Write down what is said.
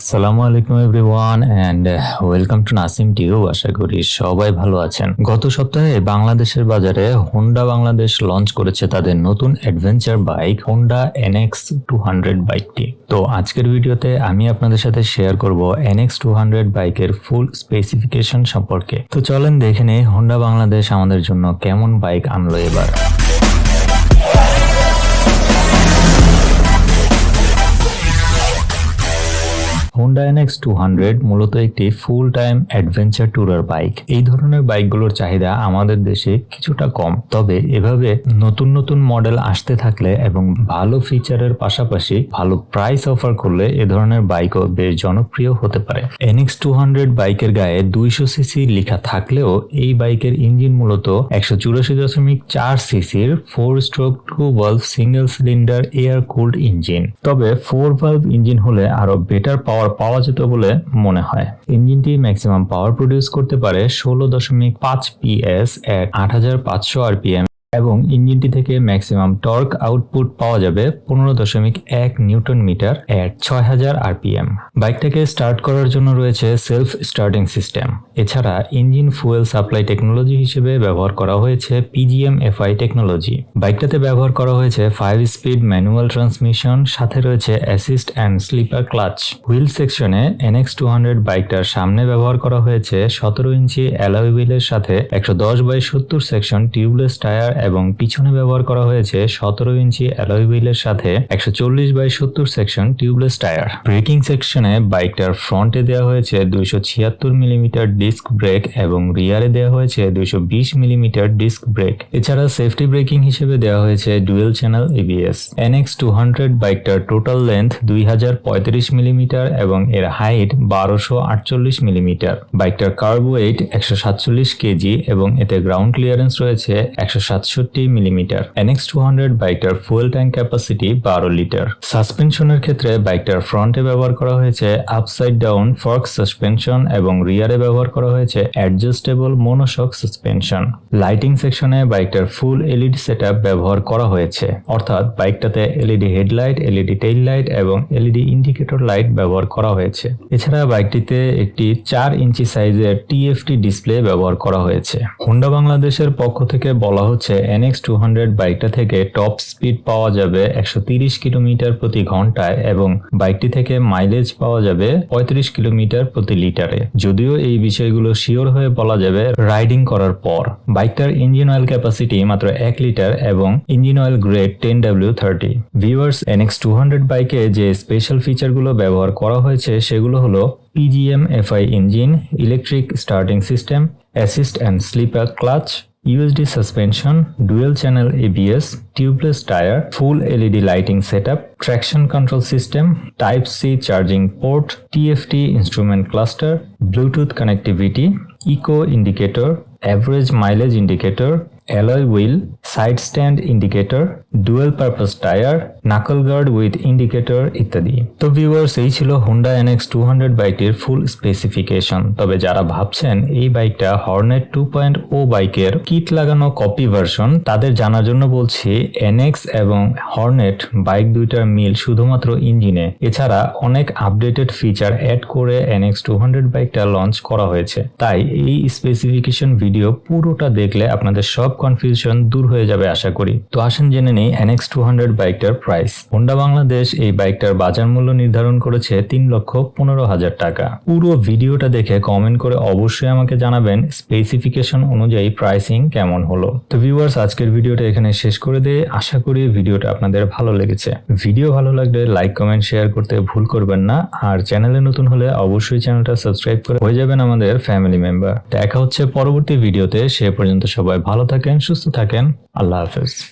আসসালামু আলাইকুম everyone and welcome to Nasim টিউ। আশা করি সবাই ভালো আছেন। গত সপ্তাহে বাংলাদেশের বাজারে হোন্ডা বাংলাদেশ লঞ্চ করেছে তাদের নতুন অ্যাডভেঞ্চার বাইক হোন্ডা NX 200 বাইকটি। তো আজকের ভিডিওতে আমি আপনাদের সাথে শেয়ার করব NX 200 বাইকের ফুল স্পেসিফিকেশন সম্পর্কে। তো চলেন দেখে নেই হোন্ডা বাংলাদেশ আমাদের জন্য কেমন বাইক আনলো এবার। হোন্ডা NX 200 মূলত একটি full time adventure tourer bike. এই ধরনের বাইকগুলোর চাহিদা আমাদের দেশে কিছুটা কম, তবে এভাবে নতুন নতুন মডেল আসতে থাকলে এবং ভালো ফিচারের পাশাপাশি ভালো প্রাইস অফার করলে এ ধরনের বাইকও বেশ জনপ্রিয় হতে পারে। NX 200 বাইকের গায়ে 200 সিসি লেখা থাকলেও এই বাইকের ইঞ্জিন মূলত 184.4 সিসির 4 stroke 2 valve single cylinder air cooled engine. তবে 4 ভালভ ইঞ্জিন হলে আরো বেটার পাওয়া যেত বলে মনে হয়। ইঞ্জিনটি ম্যাক্সিমাম পাওয়ার প্রডিউস করতে পারে 16.5 PS at 8500 RPM এবং ইঞ্জিনটি থেকে ম্যাক্সিমাম টর্ক আউটপুট পাওয়া যাবে 15.1 নিউটন মিটার এট 6000 RPM। বাইকটাকে স্টার্ট করার জন্য রয়েছে সেলফ স্টার্টিং সিস্টেম। এছাড়া ইঞ্জিন ফুয়েল সাপ্লাই টেকনোলজি হিসেবে ব্যবহার করা হয়েছে PGM-FI টেকনোলজি। বাইকটাতে ব্যবহার করা হয়েছে 5 স্পিড ম্যানুয়াল ট্রান্সমিশন, সাথে রয়েছে assist and slipper clutch. Wheel সেকশনে NX 200 বাইকটার সামনে ব্যবহার করা হয়েছে 17 ইঞ্চি অ্যালয় হুইলের সাথে 110/70 সেকশন টিউবলেস টায়ার এবং পিছনে ব্যবহার করা হয়েছে 17 ইঞ্চি অ্যালয় হুইলের সাথে 140/70 সেকশন টিউবলেস টায়ার। ব্রেকিং সেকশনে বাইকটার ফ্রন্টে দেওয়া হয়েছে 276 মিলিমিটার ডিস্ক ব্রেক এবং রিয়ারে দেওয়া হয়েছে 220 মিলিমিটার ডিস্ক ব্রেক। এছাড়া সেফটি ব্রেকিং হিসেবে দেওয়া হয়েছে ডুয়েল চ্যানেল ABS। NX 200 বাইকটার টোটাল লেন্থ 2035 মিলিমিটার এবং এর হাইট 1248 মিলিমিটার। বাইকটার কার্ব ওয়েট 147 কেজি এবং এতে গ্রাউন্ড ক্লিয়ারেন্স রয়েছে 167 মিলিমিটার। NX 200 বাইকটার ফুয়েল ট্যাঙ্ক ক্যাপাসিটি 12 লিটার। সাসপেনশনের ক্ষেত্রে বাইকটার ফ্রন্টে ব্যবহার করা হয়েছে আপসাইড ডাউন ফর্ক সাসপেনশন এবং রিয়ারে ব্যবহার করা হয়েছে অ্যাডজাস্টেবল মোনোশক সাসপেনশন। লাইটিং সেকশনে বাইকটার ফুল LED সেটআপ ব্যবহার করা হয়েছে, অর্থাৎ বাইকটাতে LED headlight, LED tail light এবং LED ইন্ডিকেটর লাইট ব্যবহার করা হয়েছে। এছাড়া বাইকটিতে একটি 4 ইঞ্চি সাইজের TFT ডিসপ্লে ব্যবহার করা হয়েছে। হোন্ডা বাংলাদেশের পক্ষ থেকে বলা হচ্ছে NX 200 বাইকটা থেকে টপ স্পিড পাওয়া যাবে 130 কিলোমিটার প্রতি ঘন্টায় এবং বাইকটি থেকে মাইলেজ পাওয়া যাবে 35 কিলোমিটার প্রতি লিটারে। যদিও এই বিষয়গুলো শিওর হয়ে বলা যাবে রাইডিং করার পর। বাইকটার ইঞ্জিন অয়েল ক্যাপাসিটি মাত্র 1 লিটার এবং engine oil grade 10W30। Viewers, NX 200 বাইকে যে স্পেশাল ফিচারগুলো ব্যবহার করা হয়েছে সেগুলো হলো PGM-FI engine, electric starting system, assist and slipper clutch, USD suspension, dual channel ABS, tubeless tire, full LED lighting setup, traction control system, Type-C charging port, TFT instrument cluster, Bluetooth connectivity, eco indicator, average mileage indicator, alloy wheel, side stand indicator, dual purpose tire, knuckle guard with indicator ইত্যাদি। তো viewers, এই ছিল Honda NX 200 বাইকটির ফুল specification. তবে যারা ভাবছেন এই বাইকটা হর্নেট 2.0 বাইকের কিট লাগানো কপি ভার্সন, তাদের জানার জন্য বলছি NX এবং হর্নেট বাইক দুইটার মিল শুধুমাত্র ইঞ্জিনে। এছাড়া অনেক আপডেটেড ফিচার অ্যাড করে NX 200 বাইকটা লঞ্চ করা হয়েছে। তাই এই স্পেসিফিকেশন ভিডিও পুরোটা দেখলে আপনাদের সব কনফিউশন দূর হয়ে যাবে আশা করি। তো আসেন জেনে নেই NX 200 বাইকটার প্রাইস। হোন্ডা বাংলাদেশ এই বাইকটার বাজার মূল্য নির্ধারণ করেছে 3,15,000 টাকা। পুরো ভিডিওটা দেখে কমেন্ট করে অবশ্যই আমাকে জানাবেন স্পেসিফিকেশন অনুযায়ী প্রাইসিং কেমন হলো। তো ভিউয়ার্স, আজকের ভিডিওটা এখানে শেষ করে দিয়ে আশা করি ভিডিওটা আপনাদের ভালো লেগেছে। ভিডিও ভালো লাগলে লাইক, কমেন্ট, শেয়ার করতে ভুল করবেন না। আর চ্যানেলে নতুন হলে অবশ্যই চ্যানেলটা সাবস্ক্রাইব করে হয়ে যাবেন আমাদের ফ্যামিলি মেম্বার। দেখা হচ্ছে পরবর্তী ভিডিওতে। সে পর্যন্ত সবাই ভালো থাকেন, সুস্থ থাকেন। আল্লাহ হাফেজ।